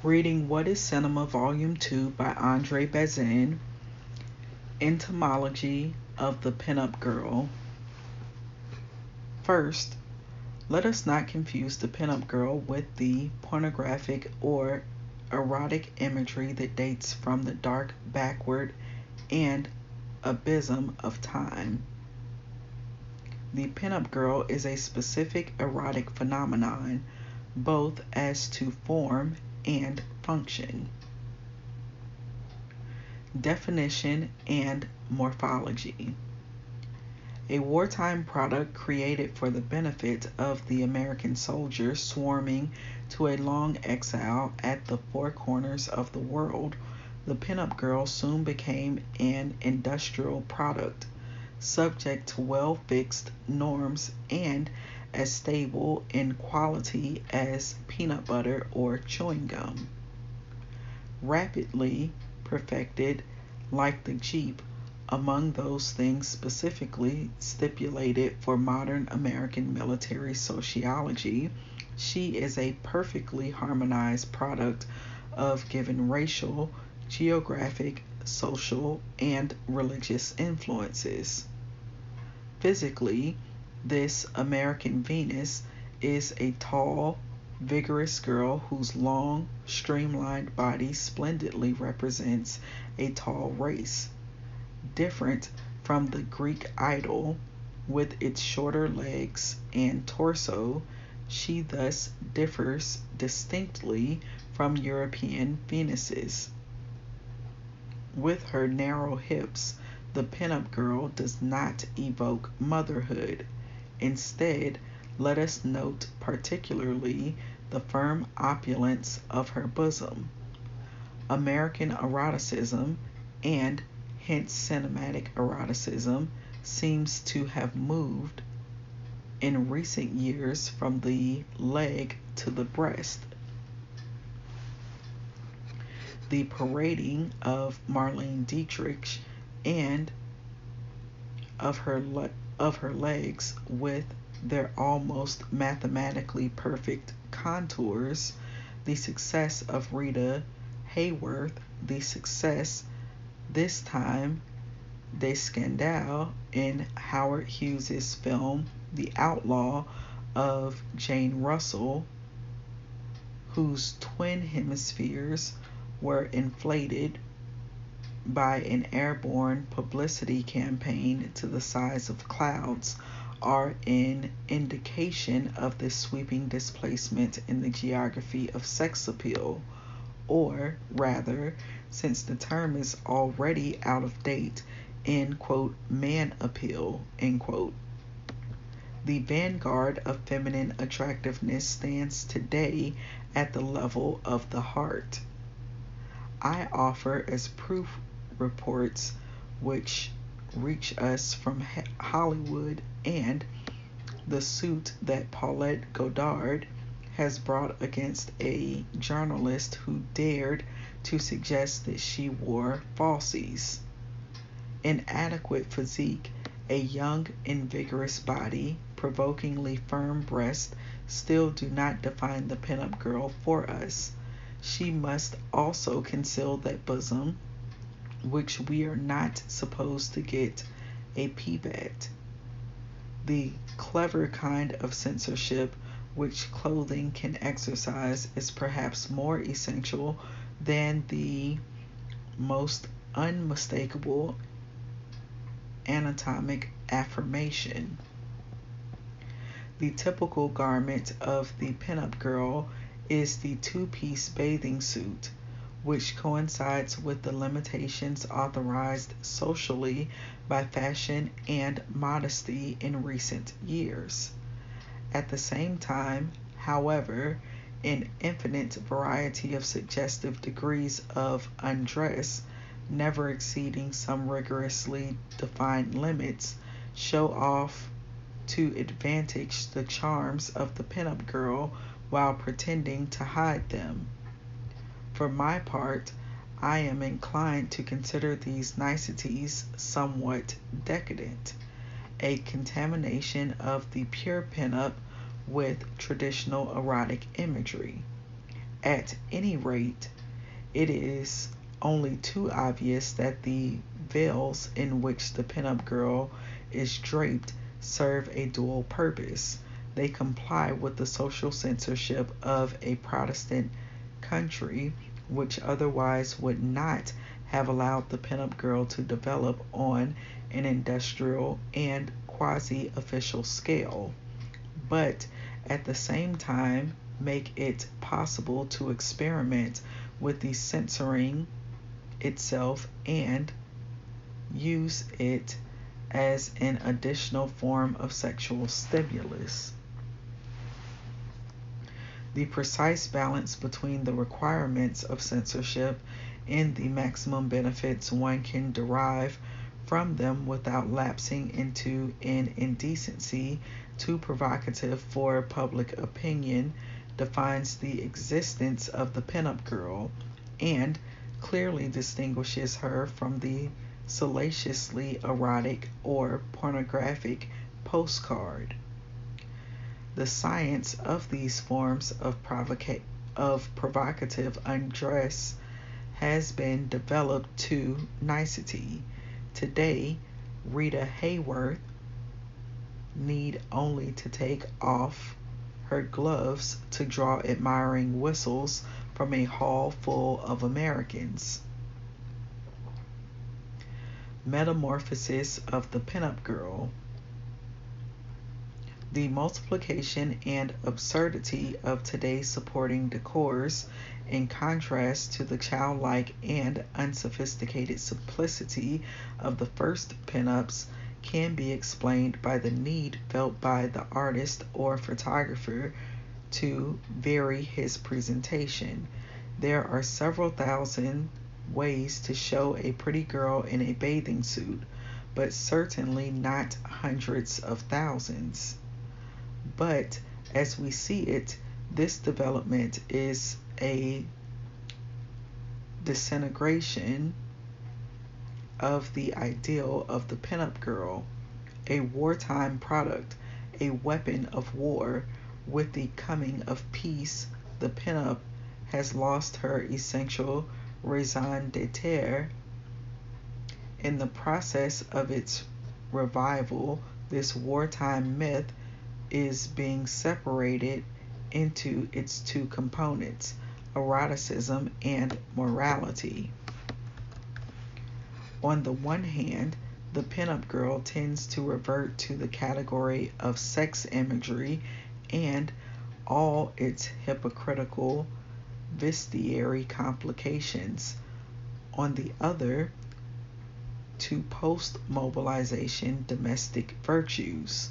Reading What is Cinema Volume 2 by Andre Bazin, Entomology of the Pinup Girl. First, let us not confuse the pinup girl with the pornographic or erotic imagery that dates from the dark backward and abysm of time. The pinup girl is a specific erotic phenomenon, both as to form and function. Definition and morphology. A wartime product created for the benefit of the American soldier swarming to a long exile at the four corners of the world, the pinup girl soon became an industrial product, subject to well-fixed norms and as stable in quality as peanut butter or chewing gum. Rapidly perfected like the Jeep among those things specifically stipulated for modern American military sociology, she is a perfectly harmonized product of given racial, geographic, social, and religious influences. Physically, this American Venus is a tall, vigorous girl whose long, streamlined body splendidly represents a tall race. Different from the Greek idol, with its shorter legs and torso, she thus differs distinctly from European Venuses. With her narrow hips, the pinup girl does not evoke motherhood. Instead, let us note particularly the firm opulence of her bosom. American eroticism, and hence cinematic eroticism, seems to have moved in recent years from the leg to the breast. The parading of Marlene Dietrich and of her legs with their almost mathematically perfect contours, the success of Rita Hayworth, the success this time de scandale in Howard Hughes's film The Outlaw of Jane Russell, whose twin hemispheres were inflated by an airborne publicity campaign to the size of clouds, are an indication of this sweeping displacement in the geography of sex appeal, or rather, since the term is already out of date, in quote, man appeal, end quote. The vanguard of feminine attractiveness stands today at the level of the heart. I offer as proof reports which reach us from Hollywood and the suit that Paulette Goddard has brought against a journalist who dared to suggest that she wore falsies. Inadequate physique, a young and vigorous body, provokingly firm breasts still do not define the pinup girl for us. She must also conceal that bosom, which we are not supposed to get a peep at. The clever kind of censorship which clothing can exercise is perhaps more essential than the most unmistakable anatomic affirmation. The typical garment of the pinup girl is the two-piece bathing suit, which coincides with the limitations authorized socially by fashion and modesty in recent years. At the same time, however, an infinite variety of suggestive degrees of undress, never exceeding some rigorously defined limits, show off to advantage the charms of the pinup girl while pretending to hide them. For my part, I am inclined to consider these niceties somewhat decadent, a contamination of the pure pinup with traditional erotic imagery. At any rate, it is only too obvious that the veils in which the pinup girl is draped serve a dual purpose. They comply with the social censorship of a Protestant country, which otherwise would not have allowed the pinup girl to develop on an industrial and quasi-official scale, but at the same time make it possible to experiment with the censoring itself and use it as an additional form of sexual stimulus. The precise balance between the requirements of censorship and the maximum benefits one can derive from them without lapsing into an indecency too provocative for public opinion defines the existence of the pinup girl and clearly distinguishes her from the salaciously erotic or pornographic postcard. The science of these forms of provocative undress has been developed to nicety. Today, Rita Hayworth need only to take off her gloves to draw admiring whistles from a hall full of Americans. Metamorphosis of the pinup girl. The multiplication and absurdity of today's supporting decors, in contrast to the childlike and unsophisticated simplicity of the first pinups, can be explained by the need felt by the artist or photographer to vary his presentation. There are several thousand ways to show a pretty girl in a bathing suit, but certainly not hundreds of thousands. But as we see it, this development is a disintegration of the ideal of the pinup girl, a wartime product, a weapon of war. With the coming of peace, the pinup has lost her essential raison d'etre. In the process of its revival, this wartime myth is being separated into its two components, eroticism and morality. On the one hand, the pinup girl tends to revert to the category of sex imagery and all its hypocritical vestiary complications. On the other, to post-mobilization domestic virtues.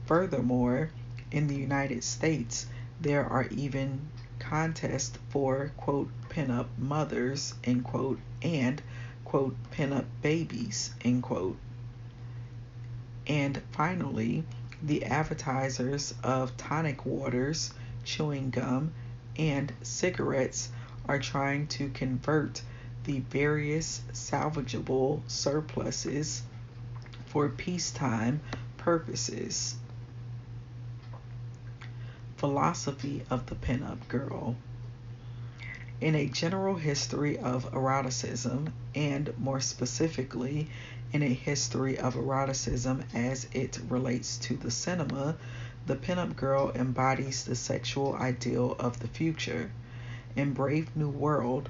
Furthermore, in the United States, there are even contests for, quote, pinup mothers, end quote, and, quote, pinup babies, end quote. And finally, the advertisers of tonic waters, chewing gum, and cigarettes are trying to convert the various salvageable surpluses for peacetime purposes. Philosophy of the pinup girl. In a general history of eroticism, and more specifically in a history of eroticism as it relates to the cinema, the pinup girl embodies the sexual ideal of the future. In Brave New World,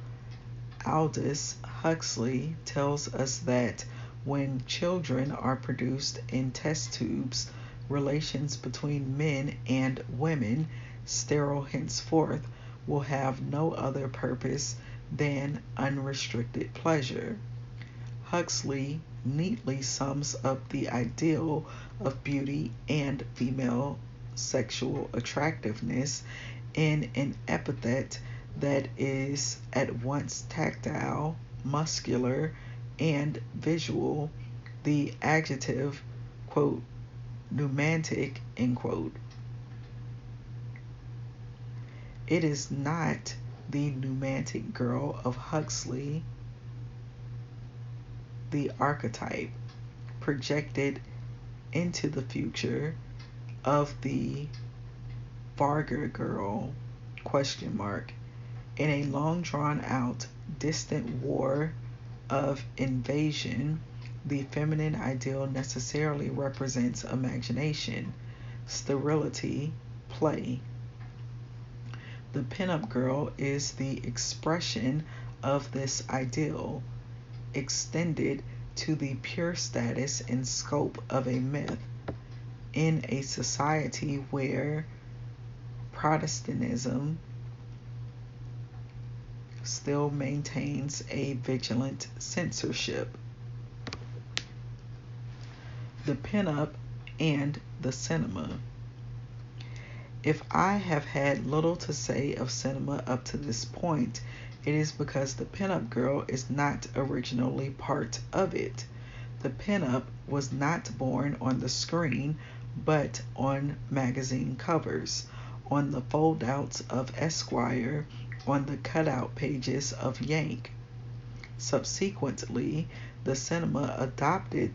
Aldous Huxley tells us that when children are produced in test tubes, relations between men and women, sterile henceforth, will have no other purpose than unrestricted pleasure. Huxley neatly sums up the ideal of beauty and female sexual attractiveness in an epithet that is at once tactile, muscular, and visual, the adjective, quote, numantic, end quote. It is not the numantic girl of Huxley, the archetype projected into the future of the Varga girl, question mark. In a long drawn out, distant war of invasion, the feminine ideal necessarily represents imagination, sterility, play. The pinup girl is the expression of this ideal, extended to the pure status and scope of a myth in a society where Protestantism still maintains a vigilant censorship. The pinup and the cinema. If I have had little to say of cinema up to this point, it is because the pinup girl is not originally part of it. The pinup was not born on the screen, but on magazine covers, on the foldouts of Esquire, on the cutout pages of Yank. Subsequently, the cinema adopted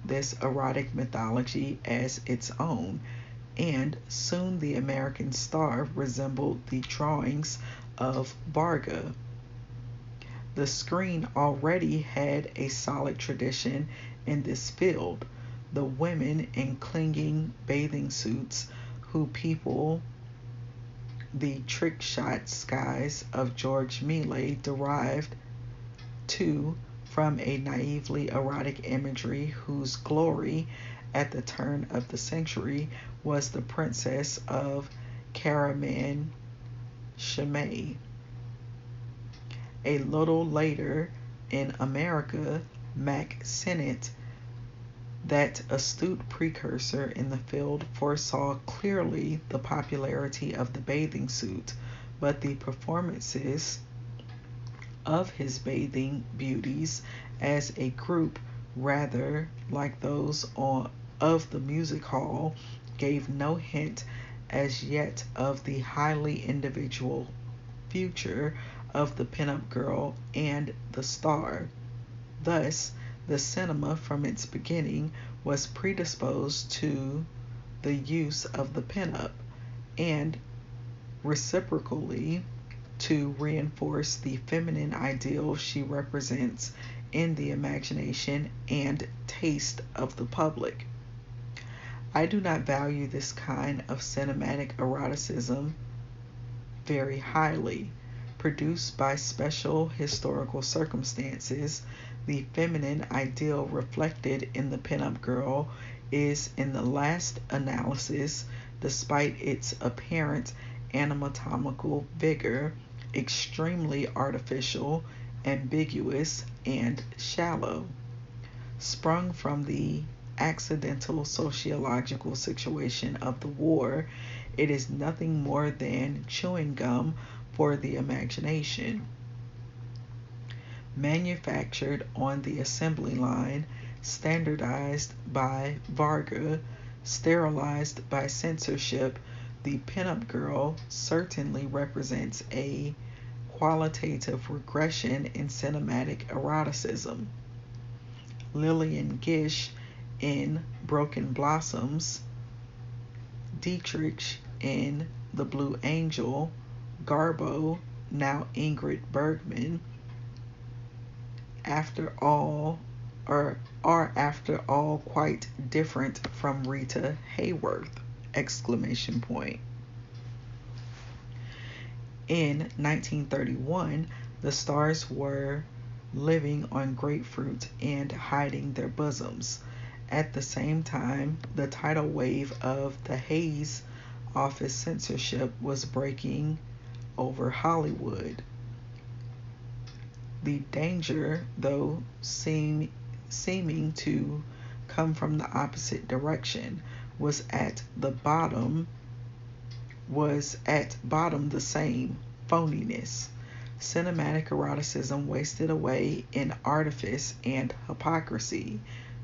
this erotic mythology as its own, and soon the American star resembled the drawings of Varga. The screen already had a solid tradition in this field. The women in clinging bathing suits who people the trick-shot skies of George Millet derived, too, from a naively erotic imagery whose glory at the turn of the century was the Princess of Caraman Chimay. A little later in America, Mack Sennett, that astute precursor in the field, foresaw clearly the popularity of the bathing suit, but the performances of his bathing beauties as a group, rather like those of the music hall, gave no hint as yet of the highly individual future of the pinup girl and the star. Thus, the cinema from its beginning was predisposed to the use of the pinup, and reciprocally to reinforce the feminine ideal she represents in the imagination and taste of the public. I do not value this kind of cinematic eroticism very highly. Produced by special historical circumstances, the feminine ideal reflected in the pinup girl is, in the last analysis, despite its apparent anatomical vigor, extremely artificial, ambiguous, and shallow. Sprung from the accidental sociological situation of the war, it is nothing more than chewing gum for the imagination. Manufactured on the assembly line, standardized by Varga, sterilized by censorship, the pinup girl certainly represents a qualitative regression in cinematic eroticism. Lillian Gish in Broken Blossoms, Dietrich in The Blue Angel, Garbo, now Ingrid Bergman, are after all quite different from Rita Hayworth! In 1931, the stars were living on grapefruit and hiding their bosoms. At the same time, the tidal wave of the Hays office censorship was breaking over Hollywood. The danger, though seeming to come from the opposite direction, was at bottom the same: phoniness. Cinematic eroticism wasted away in artifice and hypocrisy.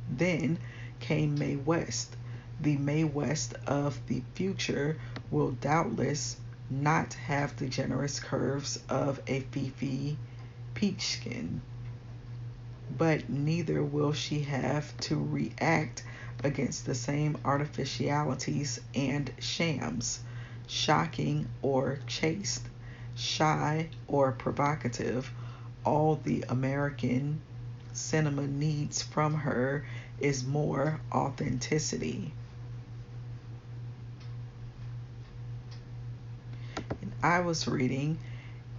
Then came Mae West. The Mae West of the future will doubtless not have the generous curves of a Fifi Peachkin, but neither will she have to react against the same artificialities and shams, shocking or chaste. shy, or provocative. All the American cinema needs from her is more authenticity. And I was reading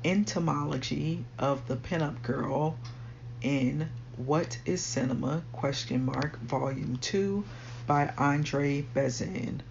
Entomology of the Pinup Girl in What is Cinema? Volume 2 by Bazin.